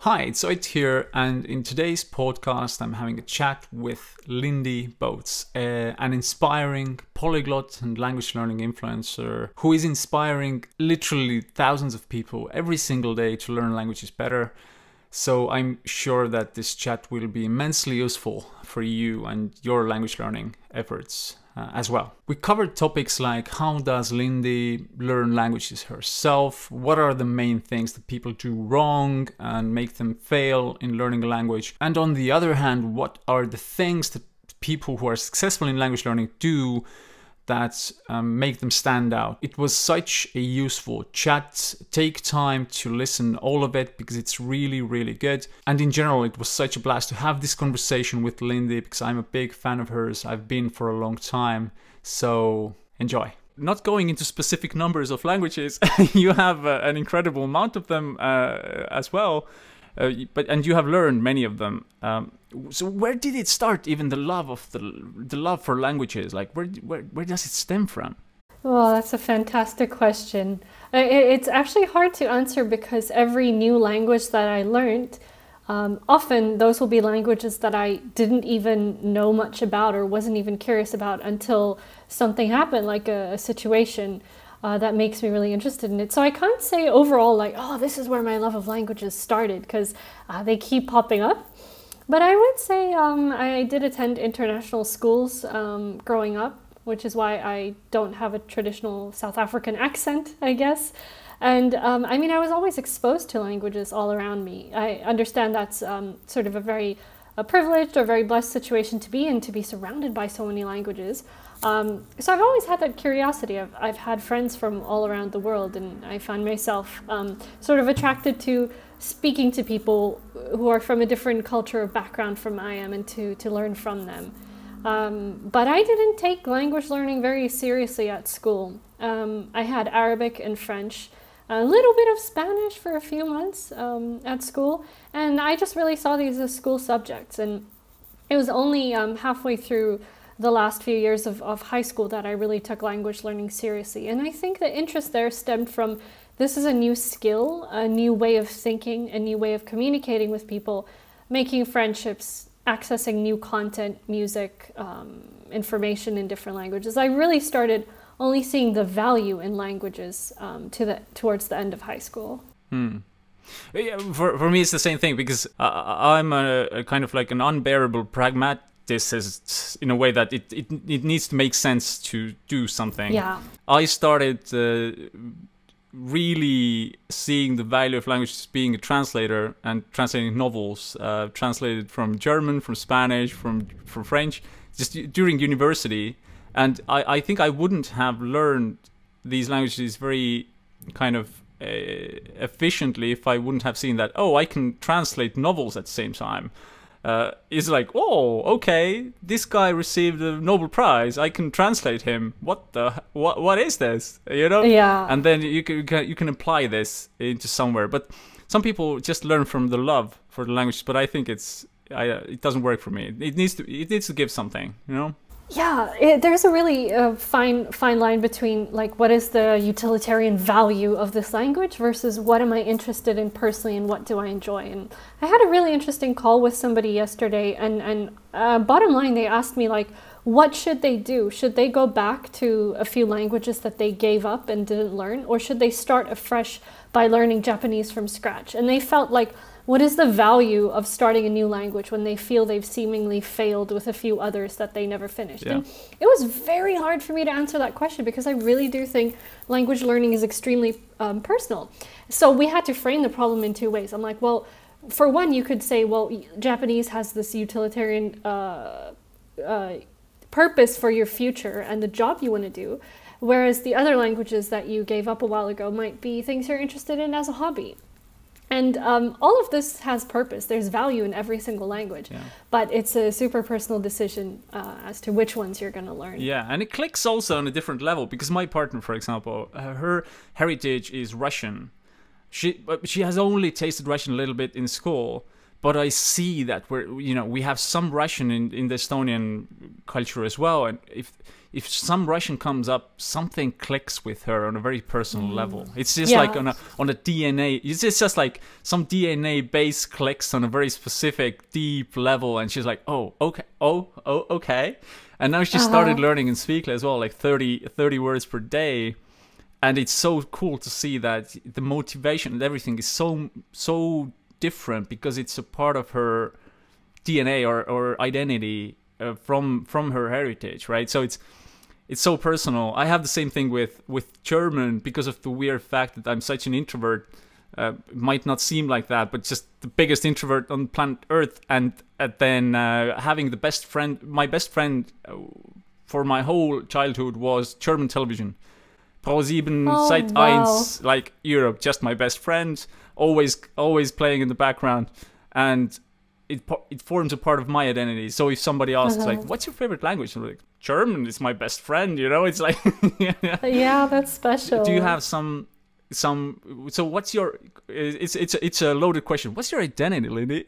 Hi, it's Oit here, and in today's podcast I'm having a chat with Lindie Botes, an inspiring polyglot and language learning influencer who is inspiring literally thousands of people every single day to learn languages better. So I'm sure that this chat will be immensely useful for you and your language learning efforts as well. We covered topics like how does Lindie learn languages herself, what are the main things that people do wrong and make them fail in learning a language, and on the other hand, what are the things that people who are successful in language learning do that make them stand out. It was such a useful chat. Take time to listen all of it because it's really good. And in general, it was such a blast to have this conversation with Lindie because I'm a big fan of hers. I've been for a long time. So enjoy. Not going into specific numbers of languages, you have an incredible amount of them as well. And you have learned many of them. So where did it start? Even the love for languages, like where does it stem from? Well, that's a fantastic question. It's actually hard to answer because every new language that I learned, often those will be languages that I didn't even know much about or wasn't even curious about until something happened, like a situation that makes me really interested in it. So I can't say overall like, oh, this is where my love of languages started, because they keep popping up. But I would say I did attend international schools growing up, which is why I don't have a traditional South African accent, I guess. And I mean, I was always exposed to languages all around me. I understand that's sort of a very privileged or very blessed situation to be in, to be surrounded by so many languages. So I've always had that curiosity. I've had friends from all around the world, and I found myself sort of attracted to speaking to people who are from a different culture or background from I am, and to learn from them. But I didn't take language learning very seriously at school. I had Arabic and French, a little bit of Spanish for a few months at school, and I just really saw these as school subjects. And it was only halfway through the last few years of high school that I really took language learning seriously. And I think the interest there stemmed from, this is a new skill, a new way of thinking, a new way of communicating with people, making friendships, accessing new content, music, information in different languages. I really started only seeing the value in languages towards the end of high school. Yeah, for me, it's the same thing, because I'm a kind of like an unbearable pragmatist in a way that it needs to make sense to do something. Yeah. I started really seeing the value of languages being a translator and translating novels, translated from German, from Spanish, from French, just during university. And I think I wouldn't have learned these languages very kind of efficiently if I wouldn't have seen that, oh, I can translate novels at the same time. It's like, oh, okay, this guy received a Nobel Prize, I can translate him. What is this? You know? Yeah. And then you can apply this into somewhere. But some people just learn from the love for the language. But I think it doesn't work for me. It needs to give something, you know? Yeah, there's a really fine line between like what is the utilitarian value of this language versus what am I interested in personally and what do I enjoy. And I had a really interesting call with somebody yesterday, and bottom line, they asked me like, what should they do? Should they go back to a few languages that they gave up and didn't learn, or should they start afresh by learning Japanese from scratch? And they felt like, what is the value of starting a new language when they feel they've seemingly failed with a few others that they never finished? Yeah. And it was very hard for me to answer that question because I really do think language learning is extremely personal. So we had to frame the problem in two ways. I'm like, well, for one, you could say, well, Japanese has this utilitarian purpose for your future and the job you want to do, whereas the other languages that you gave up a while ago might be things you're interested in as a hobby. And all of this has purpose. There's value in every single language, yeah. But it's a super personal decision as to which ones you're going to learn. Yeah, and it clicks also on a different level, because my partner, for example, her heritage is Russian. She has only tasted Russian a little bit in school, but I see that we have some Russian in the Estonian culture as well, and if some Russian comes up, something clicks with her on a very personal level. It's just like on a DNA. It's just like some DNA base clicks on a very specific, deep level, and she's like, oh, okay, okay. And now she started learning in Speakly as well, like 30 words per day. And it's so cool to see that the motivation and everything is so different, because it's a part of her DNA or identity from her heritage, right? So it's so personal. I have the same thing with German, because of the weird fact that I'm such an introvert. It might not seem like that, but just the biggest introvert on planet Earth, and then having my best friend for my whole childhood was German television. ProSieben, Seit 1, like Europe, just my best friend, always playing in the background, and it forms a part of my identity. So if somebody asks like, "What's your favorite language?" I'm like, "German is my best friend." It's like, yeah, that's special. Do you have some? So what's your? It's a loaded question. What's your identity, Lindie?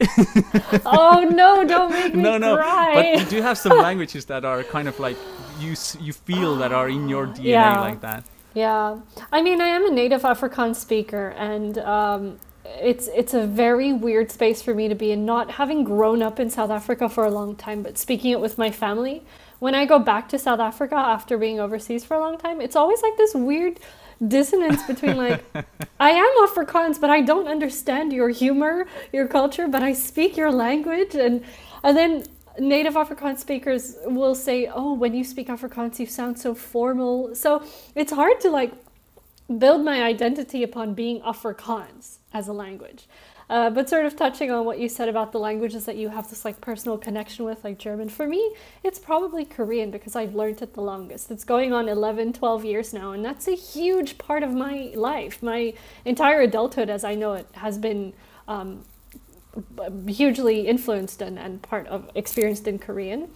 Oh no! Don't make me cry. But do you have some languages that are kind of like you feel that are in your DNA like that? Yeah, I mean, I am a native Afrikaans speaker, and it's a very weird space for me to be in, not having grown up in South Africa for a long time, but speaking it with my family. When I go back to South Africa after being overseas for a long time, it's always like this weird dissonance between like, I am Afrikaans, but I don't understand your humor, your culture, but I speak your language. And then native Afrikaans speakers will say, oh, when you speak Afrikaans, you sound so formal. So it's hard to like build my identity upon being Afrikaans as a language. But sort of touching on what you said about the languages that you have this like personal connection with, like German, for me, it's probably Korean, because I've learned it the longest. It's going on 11, 12 years now, and that's a huge part of my life. My entire adulthood, as I know it, has been hugely influenced and part of experienced in Korean.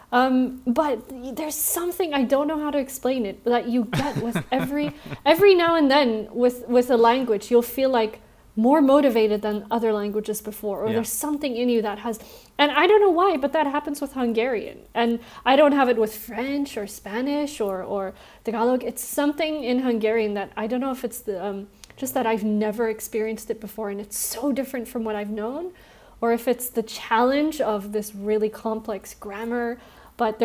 But there's something, I don't know how to explain it, that you get with every now and then with a language, you'll feel like more motivated than other languages before, or there's something in you that has, and I don't know why, but that happens with Hungarian, and I don't have it with French or Spanish or Tagalog. It's something in Hungarian that I don't know if it's the just that I've never experienced it before, and it's so different from what I've known, or if it's the challenge of this really complex grammar. But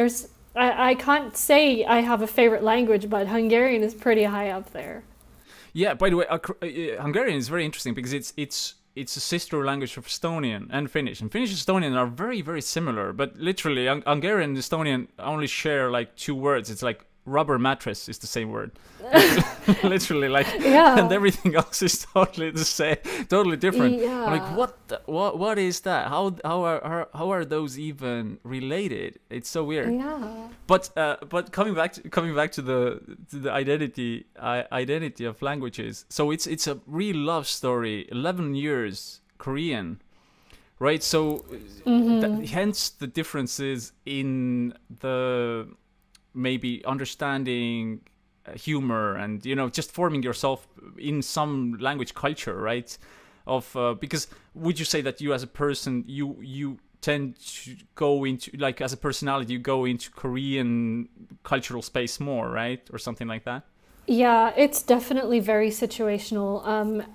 I can't say I have a favorite language, but Hungarian is pretty high up there. Yeah, by the way, Hungarian is very interesting because it's a sister language of Estonian and Finnish. And Finnish and Estonian are very, very similar, but literally Hungarian and Estonian only share like 2 words. It's like rubber mattress is the same word. Literally, like, and everything else is totally the same, totally different. Yeah. I'm like, what is that? How are those even related? It's so weird. Yeah. But coming back to the identity of languages. So it's a real love story. 11 years Korean, right? So hence the differences in the maybe understanding humor and just forming yourself in some language culture, right? Because would you say that you as a person you tend to go into, like, as a personality, you go into Korean cultural space more, right? Or something like that? Yeah, it's definitely very situational.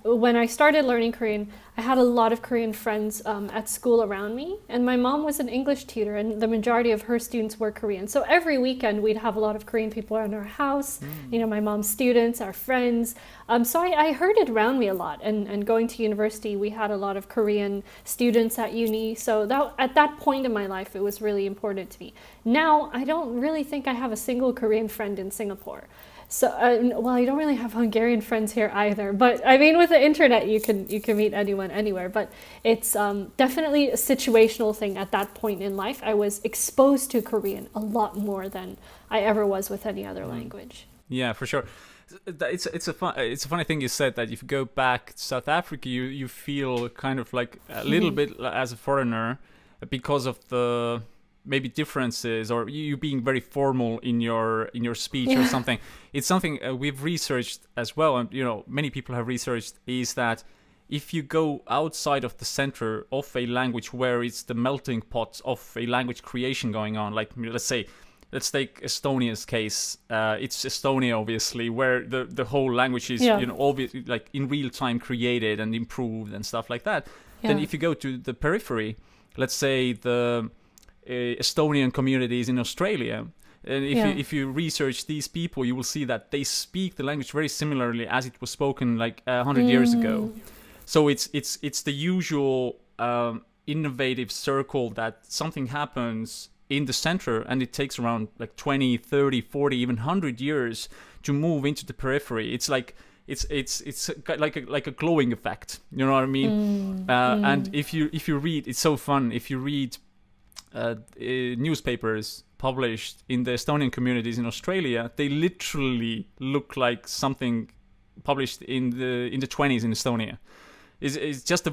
When I started learning Korean, I had a lot of Korean friends at school around me, and my mom was an English tutor, and the majority of her students were Korean. So every weekend we'd have a lot of Korean people around our house, my mom's students, our friends. So I heard it around me a lot, and going to university, we had a lot of Korean students at uni. So at that point in my life, it was really important to me. Now, I don't really think I have a single Korean friend in Singapore. So, well, I don't really have Hungarian friends here either. But I mean, with the internet, you can meet anyone anywhere. But it's definitely a situational thing. At that point in life, I was exposed to Korean a lot more than I ever was with any other language. Yeah, for sure. It's a funny thing you said, that if you go back to South Africa, you feel kind of like a little bit as a foreigner because of the maybe differences, or you being very formal in your speech or something. It's something we've researched as well, and many people have researched, is that if you go outside of the center of a language where it's the melting pot of a language creation going on, like let's take Estonia's case. It's Estonia, obviously, where the whole language is, obviously, like in real time created and improved and stuff like that. Then if you go to the periphery, let's say the Estonian communities in Australia, and if you research these people, you will see that they speak the language very similarly as it was spoken like 100 years ago. So it's the usual innovative circle that something happens in the center, and it takes around like 20, 30, 40, even 100 years to move into the periphery. It's like it's like a glowing effect. You know what I mean? And if you read, it's so fun. If you read newspapers published in the Estonian communities in Australia, they literally look like something published in the 20s in Estonia. It's just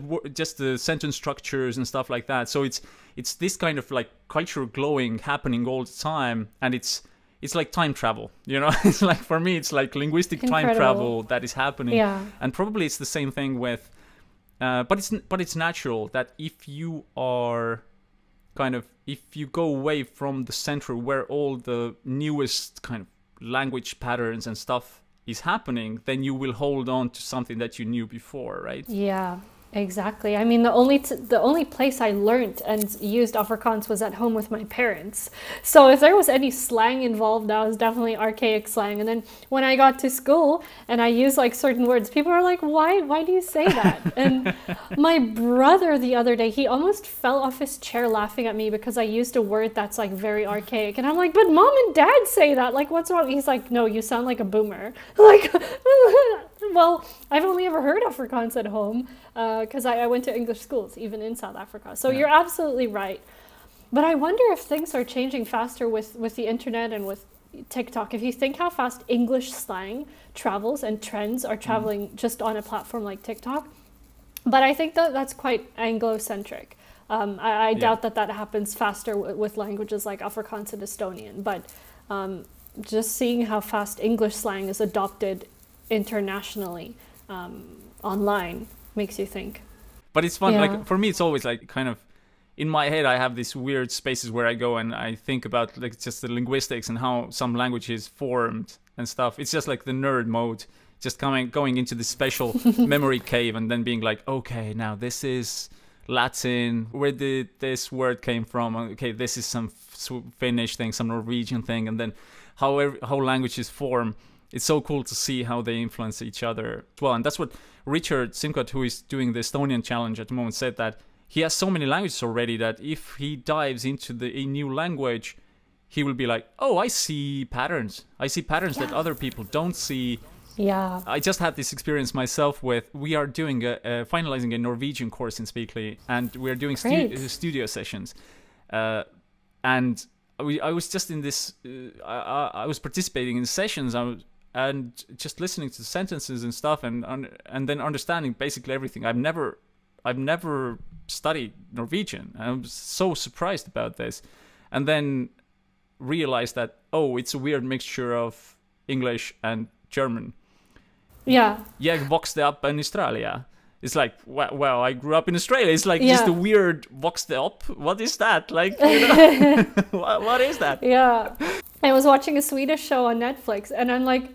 the sentence structures and stuff like that. So it's this kind of like cultural glowing happening all the time, and it's like time travel, you know. It's like, for me, it's like linguistic time travel that is happening. And probably it's the same thing with but it's natural that if you go away from the center where all the newest kind of language patterns and stuff is happening, then you will hold on to something that you knew before, right? Yeah, exactly. I mean, the only place I learned and used Afrikaans was at home with my parents. So if there was any slang involved, that was definitely archaic slang. And then when I got to school and I used like certain words, people are like, why do you say that? And my brother the other day, he almost fell off his chair laughing at me because I used a word that's like very archaic. And I'm like, but mom and dad say that. Like, what's wrong? He's like, no, you sound like a boomer. Like, well, I've only ever heard Afrikaans at home because I went to English schools, even in South Africa. So you're absolutely right. But I wonder if things are changing faster with the internet and with TikTok. If you think how fast English slang travels and trends are traveling just on a platform like TikTok. But I think that's quite Anglo-centric. I doubt that happens faster with languages like Afrikaans and Estonian. But just seeing how fast English slang is adopted internationally online makes you think. But it's fun. Like, for me, it's always like kind of in my head, I have these weird spaces where I go and I think about like just the linguistics and how some language is formed and stuff. It's just like the nerd mode, just going into this special memory cave and then being like, okay, now this is Latin. Where did this word came from? Okay, this is some Finnish thing, some Norwegian thing, and then how languages form. It's so cool to see how they influence each other as well. And that's what Richard Simcott, who is doing the Estonian challenge at the moment, said, that he has so many languages already that if he dives into a new language, he will be like, oh, I see patterns. I see patterns that other people don't see. Yeah. I just had this experience myself we are doing finalizing a Norwegian course in Speakly, and we're doing studio sessions. And I was just in this, I was participating in sessions, and just listening to the sentences and stuff, and then understanding basically everything. I've never studied Norwegian. I was so surprised about this, and then realized that, oh, it's a weird mixture of English and German. Yeah. Jag voxte upp in Australia. It's like, well, I grew up in Australia. It's like just a weird voxte upp. What is that? Like, you know, what is that? Yeah. I was watching a Swedish show on Netflix, and I'm like,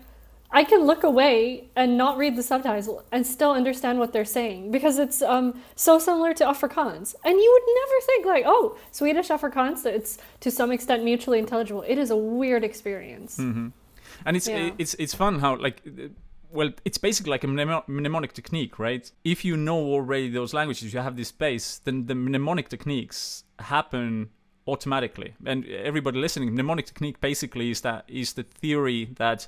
I can look away and not read the subtitles and still understand what they're saying, because it's so similar to Afrikaans. And you would never think like, oh, Swedish Afrikaans, it's to some extent mutually intelligible. It is a weird experience. Mm-hmm. And it's fun how, like, well, it's basically like a mnemonic technique, right? If you know already those languages, you have this base, then the mnemonic techniques happen automatically. And everybody listening, mnemonic technique basically is the theory that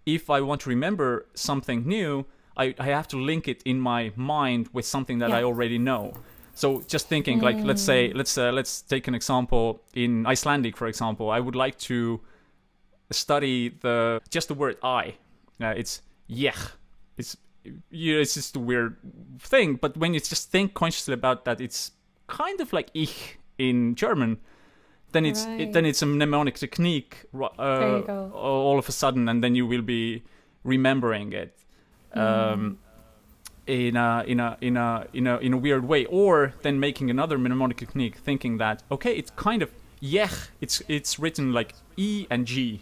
if I want to remember something new, I have to link it in my mind with something that I already know. So just thinking, like, let's take an example in Icelandic, for example. I would like to study just the word I. It's yeah. It's just a weird thing. But when you just think consciously about that, it's kind of like ich in German. Then it's a mnemonic technique all of a sudden, and then you will be remembering it. in a weird way, or then making another mnemonic technique, thinking that okay, it's kind of it's written like E and G.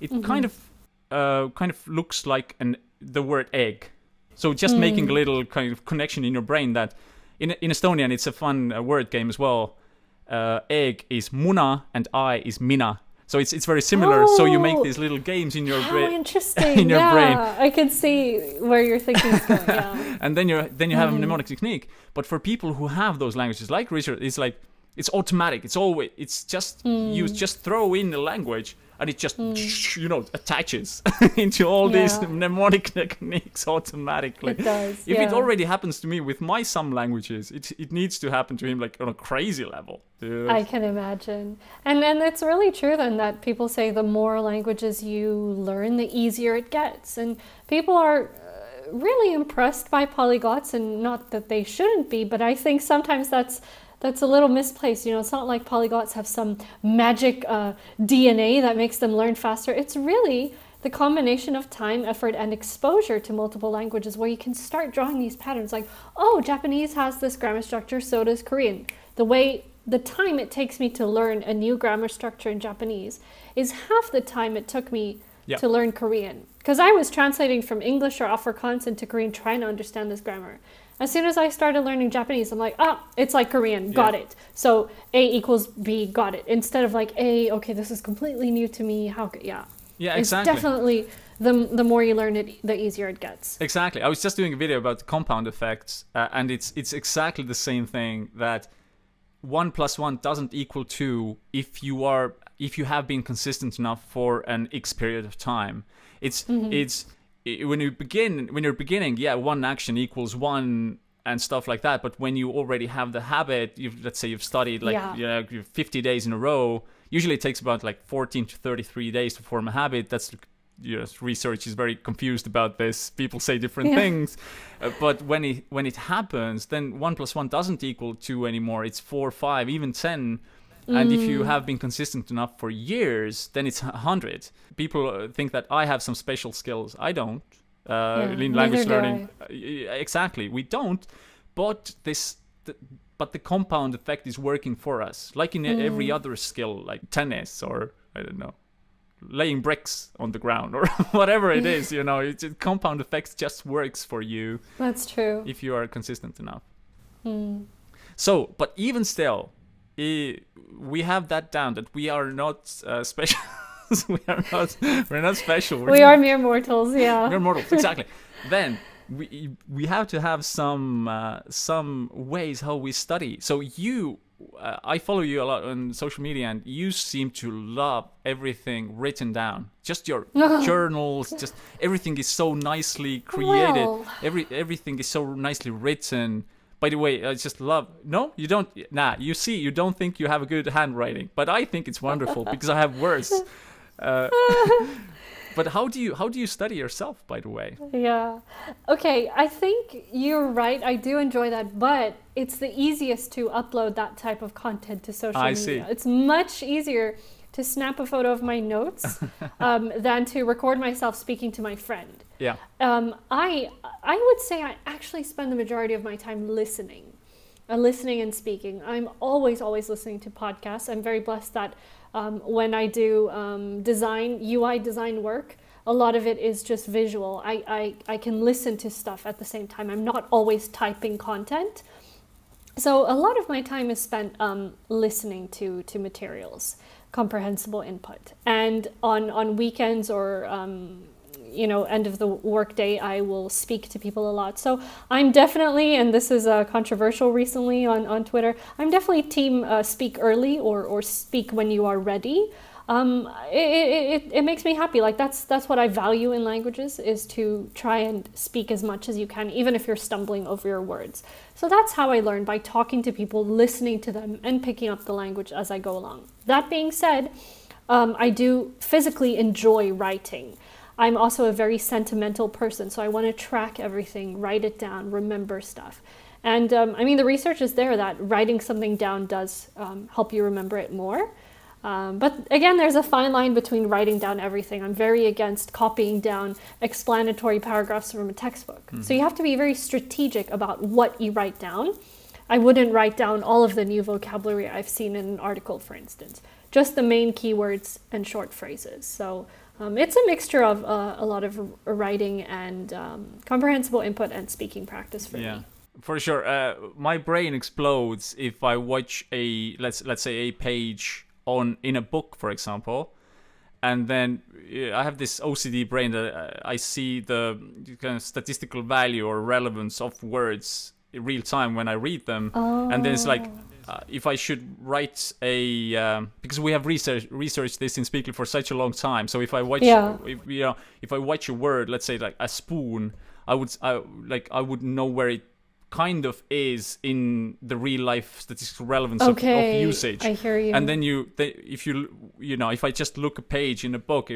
It kind of looks like the word egg. So just making a little kind of connection in your brain that in Estonian it's a fun word game as well. Egg is muna and I is mina. So it's very similar. So you make these little games in your brain. Interesting. In your brain. I can see where your thinking is going. Yeah. And then you have a mnemonic technique. But for people who have those languages, like Richard, it's like it's automatic. It's just you just throw in the language and it just attaches into all these mnemonic techniques automatically. It does. If it already happens to me with my some languages, it needs to happen to him like on a crazy level. Dude. I can imagine. And it's really true then that people say the more languages you learn, the easier it gets. And people are really impressed by polyglots, and not that they shouldn't be, but I think sometimes that's a little misplaced. It's not like polyglots have some magic DNA that makes them learn faster. It's really the combination of time, effort, and exposure to multiple languages where you can start drawing these patterns like, oh, Japanese has this grammar structure, so does Korean. The time it takes me to learn a new grammar structure in Japanese is half the time it took me to learn Korean. Because I was translating from English or Afrikaans into Korean trying to understand this grammar. As soon as I started learning Japanese, I'm like, it's like Korean, got it. So A equals B, got it. Instead of like A, okay, this is completely new to me. Yeah, exactly. It's definitely, the more you learn it, the easier it gets. Exactly. I was just doing a video about the compound effects, and it's exactly the same thing, that 1 + 1 doesn't equal 2 if you have been consistent enough for an X period of time. When you're beginning, one action equals 1 and stuff like that. But when you already have the habit, let's say you've studied 50 days in a row. Usually it takes about like 14 to 33 days to form a habit. That's research is very confused about this. People say different things, but when it happens, then 1 + 1 doesn't equal 2 anymore. It's 4, 5, even 10. And if you have been consistent enough for years, then it's 100. People think that I have some special skills. I don't. In language learning, exactly, we don't. But the compound effect is working for us, like in every other skill, like tennis or I don't know, laying bricks on the ground or whatever it is. Compound effects just works for you. That's true. If you are consistent enough. So, but even still, we have that down, that we are not special. we're not special. We are mere mortals. Yeah. Mere mortals, exactly. Then we have to have some ways how we study. So I follow you a lot on social media, and you seem to love everything written down. Just your journals, just everything is so nicely created. Well. Everything is so nicely written. By the way, I just love... No, you don't... Nah, you see, you don't think you have a good handwriting. But I think it's wonderful because I have worse. But how do you study yourself, by the way? Yeah. Okay, I think you're right. I do enjoy that. But it's the easiest to upload that type of content to social media. See. It's much easier to snap a photo of my notes than to record myself speaking to my friend. Yeah. I would say I actually spend the majority of my time listening and speaking. I'm always listening to podcasts. I'm very blessed that when I do UI design work, a lot of it is just visual. I can listen to stuff at the same time. I'm not always typing content. So a lot of my time is spent listening to materials, comprehensible input. And on weekends or end of the workday, I will speak to people a lot. So I'm definitely, and this is controversial recently on Twitter, I'm definitely team speak early or speak when you are ready. It makes me happy. Like that's what I value in languages, is to try and speak as much as you can, even if you're stumbling over your words. So that's how I learn, by talking to people, listening to them, and picking up the language as I go along. That being said, I do physically enjoy writing. I'm also a very sentimental person, so I want to track everything, write it down, remember stuff. And the research is there that writing something down does help you remember it more. But again, there's a fine line between writing down everything. I'm very against copying down explanatory paragraphs from a textbook. So you have to be very strategic about what you write down. I wouldn't write down all of the new vocabulary I've seen in an article, for instance. Just the main keywords and short phrases. So it's a mixture of a lot of writing and comprehensible input and speaking practice for me. For sure. My brain explodes if I watch a, let's say, a page in a book, for example, and then I have this OCD brain that I see the kind of statistical value or relevance of words in real time when I read them. And then it's like, if I should write a because we have researched this in Speakly for such a long time, so if I watch if I watch a word, let's say like a spoon, I would know where it kind of is in the real life statistical relevance of usage. I hear you. And then if I just look a page in a book,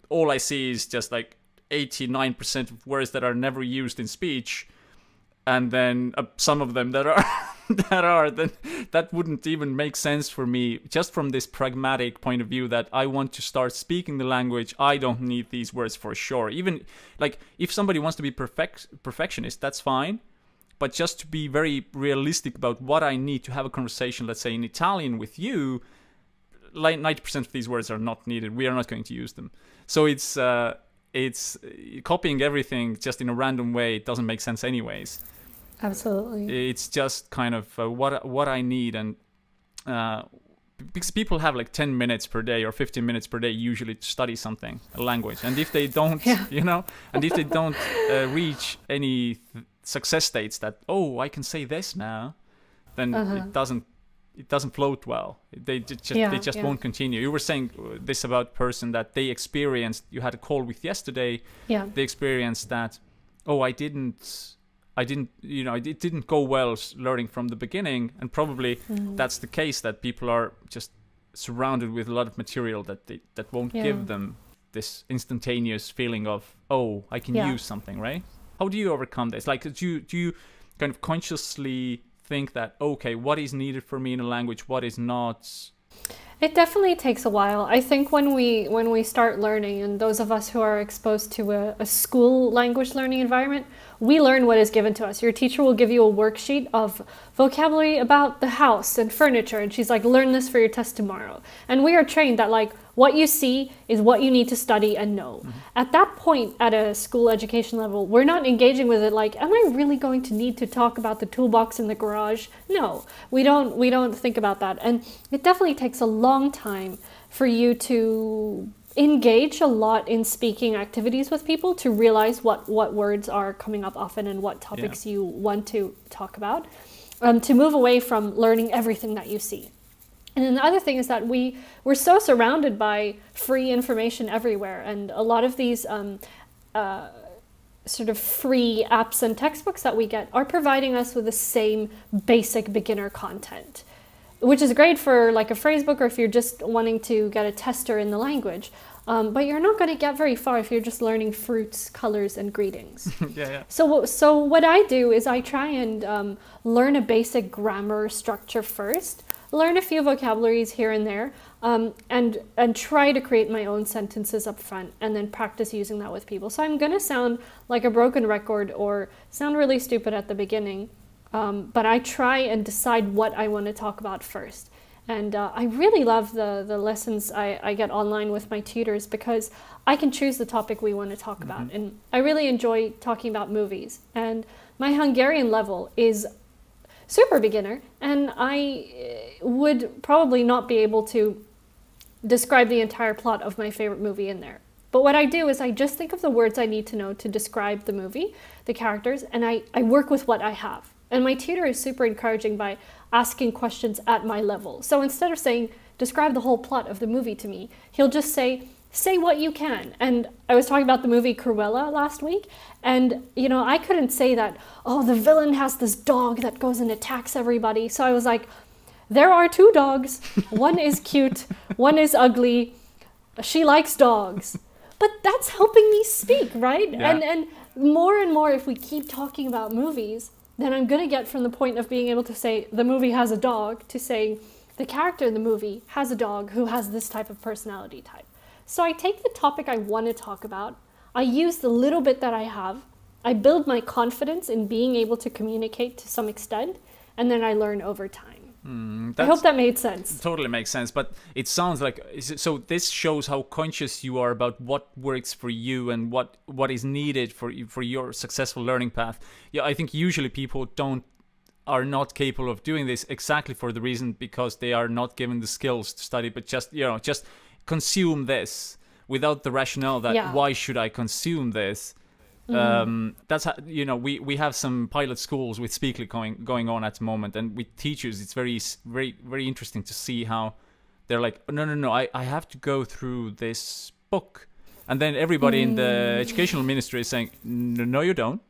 all I see is just like 89% of words that are never used in speech, and then some of them that are then that wouldn't even make sense for me, just from this pragmatic point of view that I want to start speaking the language. I don't need these words for sure. Even like if somebody wants to be perfectionist, that's fine. But just to be very realistic about what I need to have a conversation, let's say in Italian with you, like 90% of these words are not needed. We are not going to use them. So it's copying everything just in a random way. It doesn't make sense anyways. Absolutely. It's just kind of what I need, and because people have like 10 minutes per day or 15 minutes per day usually to study something, a language, and if they don't, and if they don't reach any success states that I can say this now, then it doesn't float well. They just won't continue. You were saying this about person that they experienced. You had a call with yesterday. Yeah. They experienced that. It didn't go well learning from the beginning, and probably that's the case, that people are just surrounded with a lot of material that won't give them this instantaneous feeling of I can use something, right? How do you overcome this? Like, do you kind of consciously think that, okay, what is needed for me in a language, what is not? It definitely takes a while. I think when we start learning, and those of us who are exposed to a school language learning environment, we learn what is given to us. Your teacher will give you a worksheet of vocabulary about the house and furniture, and she's like, learn this for your test tomorrow. And we are trained that like what you see is what you need to study and know. At that point, at a school education level, we're not engaging with it like, am I really going to need to talk about the toolbox in the garage? No, we don't think about that. And it definitely takes a long time for you to engage a lot in speaking activities with people to realize what words are coming up often and what topics you want to talk about, to move away from learning everything that you see. And then the other thing is that we're so surrounded by free information everywhere, and a lot of these sort of free apps and textbooks that we get are providing us with the same basic beginner content, which is great for like a phrase book or if you're just wanting to get a tester in the language. But you're not going to get very far if you're just learning fruits, colors, and greetings. So what I do is I try and learn a basic grammar structure first, learn a few vocabularies here and there, and try to create my own sentences up front, and then practice using that with people. So I'm going to sound like a broken record or sound really stupid at the beginning, but I try and decide what I want to talk about first. And I really love the lessons I get online with my tutors, because I can choose the topic we want to talk about. And I really enjoy talking about movies. And my Hungarian level is super beginner, and I would probably not be able to describe the entire plot of my favorite movie in there. But what I do is I just think of the words I need to know to describe the movie, the characters, and I work with what I have. And my tutor is super encouraging by asking questions at my level. So instead of saying, describe the whole plot of the movie to me, he'll just say what you can. And I was talking about the movie Cruella last week, and I couldn't say that, the villain has this dog that goes and attacks everybody. So I was like, there are two dogs. One is cute, one is ugly. She likes dogs. But that's helping me speak, right? Yeah. And more, if we keep talking about movies, then I'm going to get from the point of being able to say the movie has a dog to saying the character in the movie has a dog who has this type of personality type. So I take the topic I want to talk about, I use the little bit that I have, I build my confidence in being able to communicate to some extent, and then I learn over time. I hope that made sense. Totally makes sense, but it sounds like, so this shows how conscious you are about what works for you and what is needed for your successful learning path. Yeah, I think usually people are not capable of doing this exactly for the reason because they are not given the skills to study, but just consume this without the rationale that why should I consume this. That's how, we have some pilot schools with Speakly going on at the moment, and with teachers it's very very interesting to see how they're like, no, I have to go through this book, and then everybody in the educational ministry is saying, no, you don't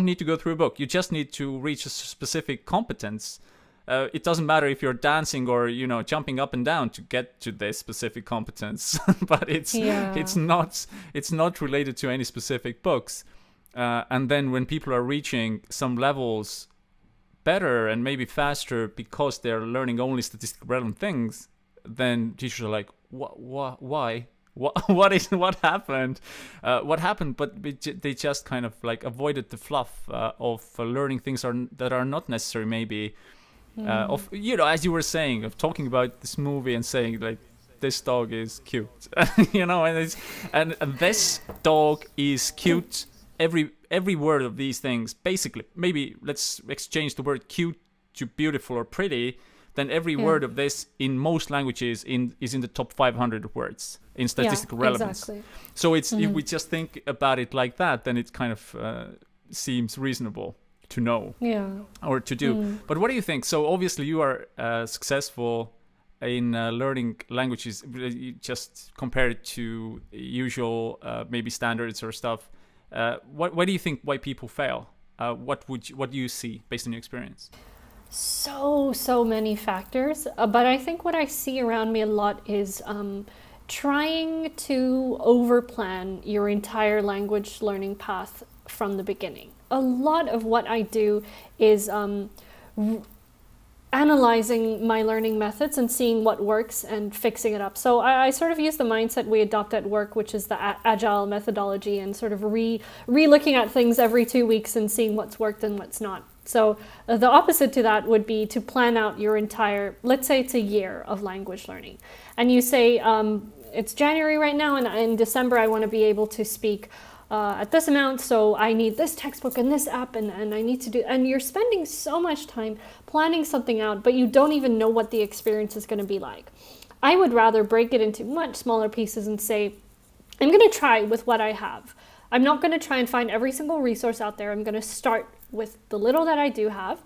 need to go through a book, you just need to reach a specific competence. It doesn't matter if you're dancing or jumping up and down to get to this specific competence, but it's not related to any specific books. And then when people are reaching some levels better and maybe faster because they're learning only statistically relevant things, then teachers are like, why? What happened? What happened? But they just kind of like avoided the fluff of learning things that are not necessary, maybe. Of as you were saying, of talking about this movie and saying like, this dog is cute, and this dog is cute. Every word of these things, basically, maybe let's exchange the word cute to beautiful or pretty, then every word of this in most languages is in the top 500 words in statistical relevance. Exactly. So it's if we just think about it like that, then it kind of seems reasonable to know or to do. But what do you think? So obviously you are successful in learning languages, just compared to usual maybe standards or stuff. What do you think why people fail? What do you see based on your experience? So many factors, but I think what I see around me a lot is trying to overplan your entire language learning path from the beginning. A lot of what I do is analyzing my learning methods and seeing what works and fixing it up. So I sort of use the mindset we adopt at work, which is the agile methodology, and sort of re-looking at things every 2 weeks and seeing what's worked and what's not. So the opposite to that would be to plan out your entire, let's say it's a year of language learning. And you say, it's January right now, and in December I want to be able to speak at this amount, so I need this textbook and this app, and I need to do, and you're spending so much time planning something out, but you don't even know what the experience is going to be like. I would rather break it into much smaller pieces and say, I'm going to try with what I have. I'm not going to try and find every single resource out there. I'm going to start with the little that I do have,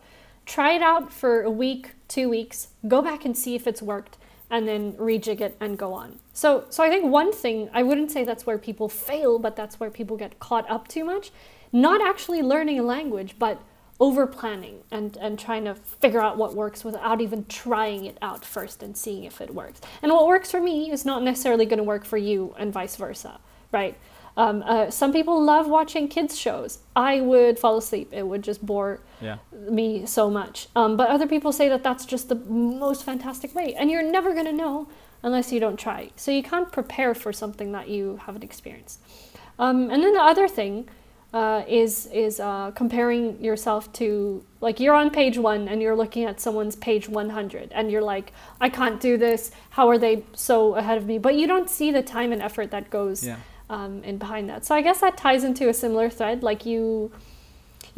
try it out for a week, 2 weeks, go back and see if it's worked, and then rejig it and go on. So I think one thing, I wouldn't say that's where people fail, but that's where people get caught up too much. Not actually learning a language, but over planning and trying to figure out what works without even trying it out first and seeing if it works. And what works for me is not necessarily going to work for you, and vice versa, right? Some people love watching kids shows. I would fall asleep. It would just bore me so much. But other people say that that's just the most fantastic way. And you're never going to know unless you don't try. So you can't prepare for something that you haven't experienced. And then the other thing is comparing yourself to, like, you're on page 1 and you're looking at someone's page 100 and you're like, I can't do this. How are they so ahead of me? But you don't see the time and effort that goes in behind that. So I guess that ties into a similar thread. Like you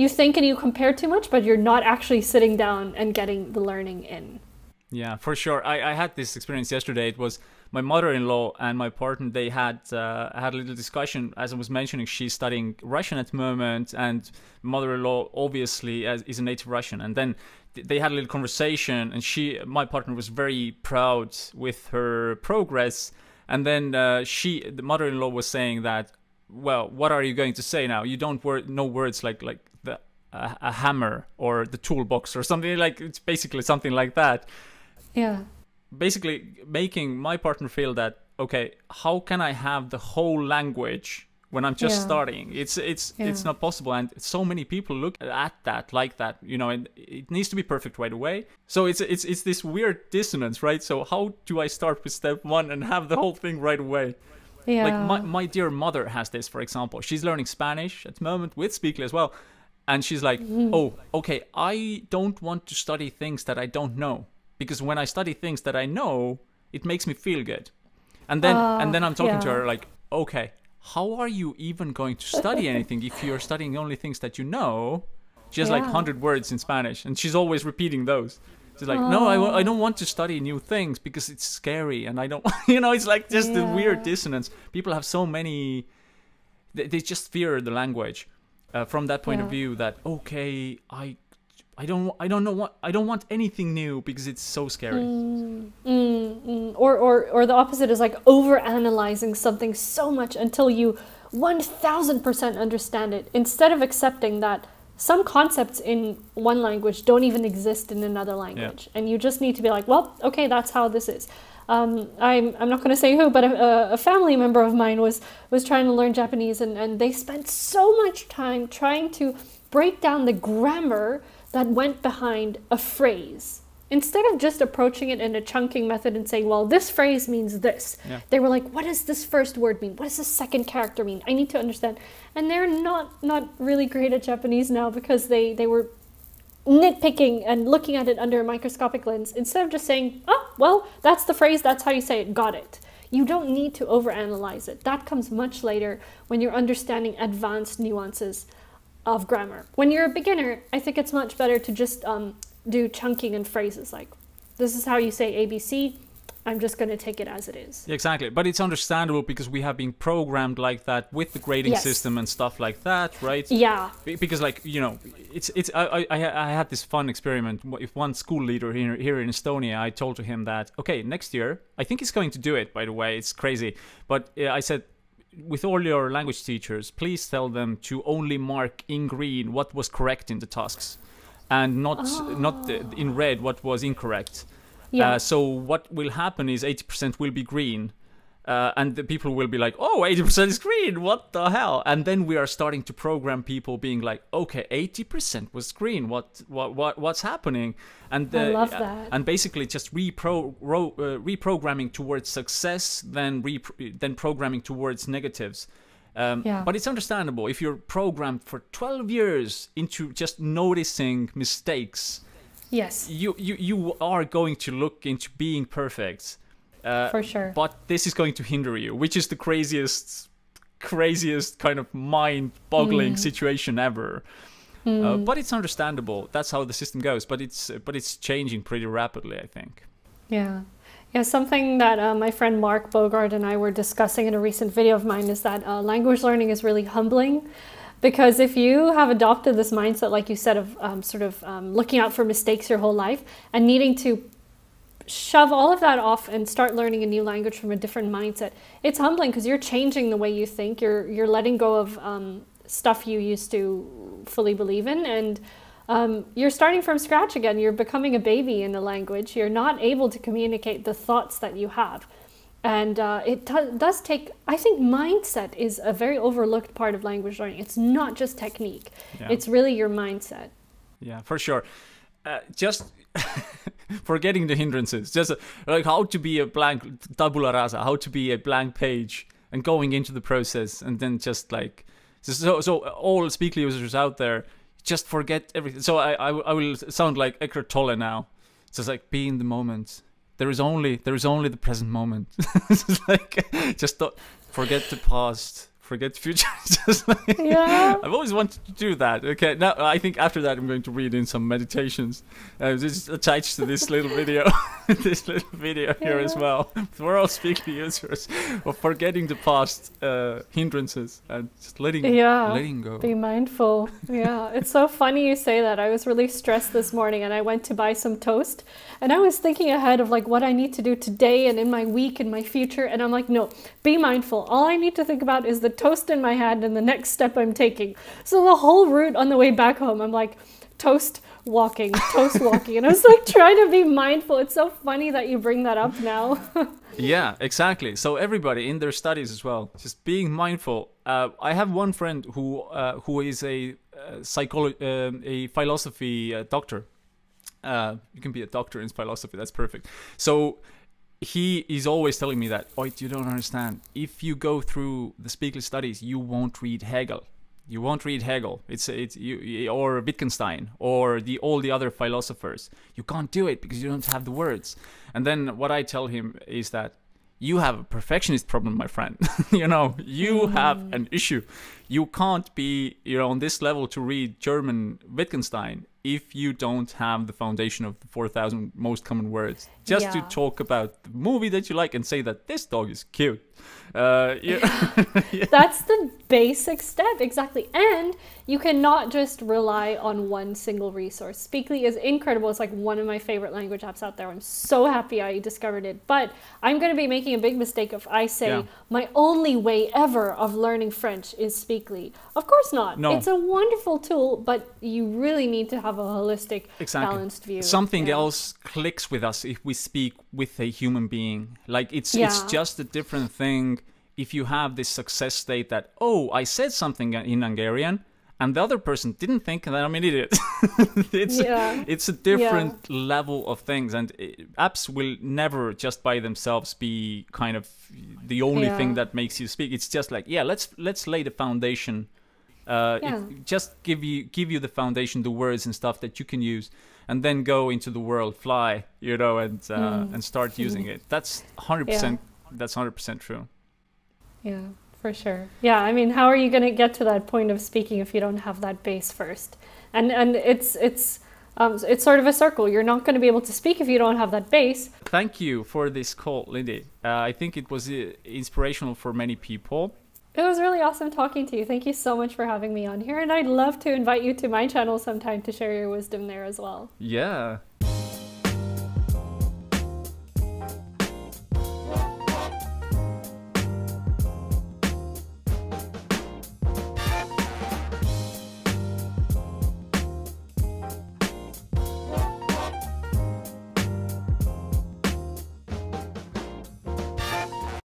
think and you compare too much, but you're not actually sitting down and getting the learning in. Yeah, for sure. I had this experience yesterday. It was my mother-in-law and my partner. They had a little discussion. As I was mentioning, she's studying Russian at the moment, and mother-in-law obviously is a native Russian. And then they had a little conversation, and my partner was very proud with her progress. And then the mother-in-law was saying that, well, what are you going to say now? You don't know words like a hammer or the toolbox or something like. It's basically something like that. Yeah. Basically making my partner feel that, okay, how can I have the whole language when I'm just Yeah. starting. It's not possible, and so many people look at that like that, you know, and it needs to be perfect right away. So it's this weird dissonance, right? So how do I start with step one and have the whole thing right away? Yeah. Like my dear mother has this, for example. She's learning Spanish at the moment with Speakly as well. And she's like, oh, okay, I don't want to study things that I don't know. Because when I study things that I know, it makes me feel good. And then I'm talking to her like, okay, how are you even going to study anything if you're studying only things that you know? She has like 100 words in Spanish, and she's always repeating those. She's like, no, I don't want to study new things because it's scary, and I don't, you know, it's like just the weird dissonance. People have so many, they just fear the language from that point of view. That okay, I don't want anything new because it's so scary. Or the opposite is like over analyzing something so much until you 1000% understand it, instead of accepting that some concepts in one language don't even exist in another language, and you just need to be like, well, okay, that's how this is. I'm not going to say who, but a family member of mine was trying to learn Japanese, and they spent so much time trying to break down the grammar that went behind a phrase. Instead of just approaching it in a chunking method and saying, well, this phrase means this. Yeah. They were like, what does this first word mean? What does the second character mean? I need to understand. And they're not really great at Japanese now because they were nitpicking and looking at it under a microscopic lens instead of just saying, oh, well, that's the phrase, that's how you say it, got it. You don't need to overanalyze it. That comes much later when you're understanding advanced nuances of grammar. When you're a beginner, I think it's much better to just do chunking and phrases like, this is how you say ABC, I'm just going to take it as it is. Exactly, but it's understandable because we have been programmed like that with the grading system and stuff like that, right? Yeah. Because like, you know, I had this fun experiment with one school leader here in Estonia. I told to him that, okay, next year, I think he's going to do it, by the way, it's crazy. But I said, with all your language teachers, please tell them to only mark in green what was correct in the tasks, and not in red what was incorrect. Yeah. So what will happen is 80% will be green, and the people will be like, oh, 80% is green, what the hell? And then we are starting to program people being like, okay, 80% was green, what's happening? And I love that. And basically just reprogramming towards success, then programming towards negatives. But it's understandable if you're programmed for 12 years into just noticing mistakes. Yes. You are going to look into being perfect. For sure. But this is going to hinder you, which is the craziest kind of mind-boggling situation ever. But it's understandable. That's how the system goes. But it's changing pretty rapidly, I think. Yeah. Yeah, something that my friend Mark Bogart and I were discussing in a recent video of mine is that language learning is really humbling. Because if you have adopted this mindset, like you said, of looking out for mistakes your whole life and needing to shove all of that off and start learning a new language from a different mindset, it's humbling because you're changing the way you think. You're letting go of stuff you used to fully believe in, and you're starting from scratch again. You're becoming a baby in the language. You're not able to communicate the thoughts that you have. And it does take, I think mindset is a very overlooked part of language learning. It's not just technique. Yeah. It's really your mindset. Yeah, for sure. Just forgetting the hindrances. Just like how to be a blank tabula rasa, how to be a blank page and going into the process. And then just like, so all Speakly users out there, just forget everything. So I will sound like Eckhart Tolle now. It's just like be in the moment. There is only the present moment. It's like, just don't forget the past, forget the future. Just like, I've always wanted to do that. Okay, now I think after that I'm going to read in some meditations. Just attached to this little video, here as well. We're all Speakly users of forgetting the past hindrances and just letting go. Be mindful. Yeah, it's so funny you say that. I was really stressed this morning and I went to buy some toast. And I was thinking ahead of like what I need to do today and in my week and my future. And I'm like, no, be mindful. All I need to think about is the toast in my hand and the next step I'm taking. So the whole route on the way back home, I'm like, toast, walking, toast walking. And I was like trying to be mindful. It's so funny that you bring that up now. Yeah, exactly. So everybody in their studies as well, just being mindful. I have one friend who is a philosophy doctor. You can be a doctor in philosophy. That's perfect. So he is always telling me that, oh, you don't understand. If you go through the Spiegel studies, you won't read Hegel. You won't read Hegel. It's you, or Wittgenstein or all the other philosophers. You can't do it because you don't have the words. And then what I tell him is that you have a perfectionist problem, my friend. You have an issue. You can't be, on this level to read German Wittgenstein if you don't have the foundation of the 4,000 most common words. Just to talk about the movie that you like and say that this dog is cute. Yeah. That's the basic step, exactly. And you cannot just rely on one single resource. Speakly is incredible. It's like one of my favorite language apps out there. I'm so happy I discovered it. But I'm going to be making a big mistake if I say my only way ever of learning French is Speakly. Of course not. No. It's a wonderful tool, but you really need to have a holistic, balanced view. Something else clicks with us if we speak with a human being. Like it's just a different thing if you have this success state that, oh, I said something in Hungarian and the other person didn't think that I'm an idiot. It's a different level of things, and apps will never just by themselves be kind of the only thing that makes you speak. It's just like, let's lay the foundation. Just give you the foundation, the words and stuff that you can use, and then go into the world, fly, and start using it. That's 100%. That's 100% true. Yeah, for sure. Yeah, I mean, how are you going to get to that point of speaking if you don't have that base first? And it's sort of a circle. You're not going to be able to speak if you don't have that base. Thank you for this call, Lindie. I think it was inspirational for many people. It was really awesome talking to you. Thank you so much for having me on here. And I'd love to invite you to my channel sometime to share your wisdom there as well. Yeah.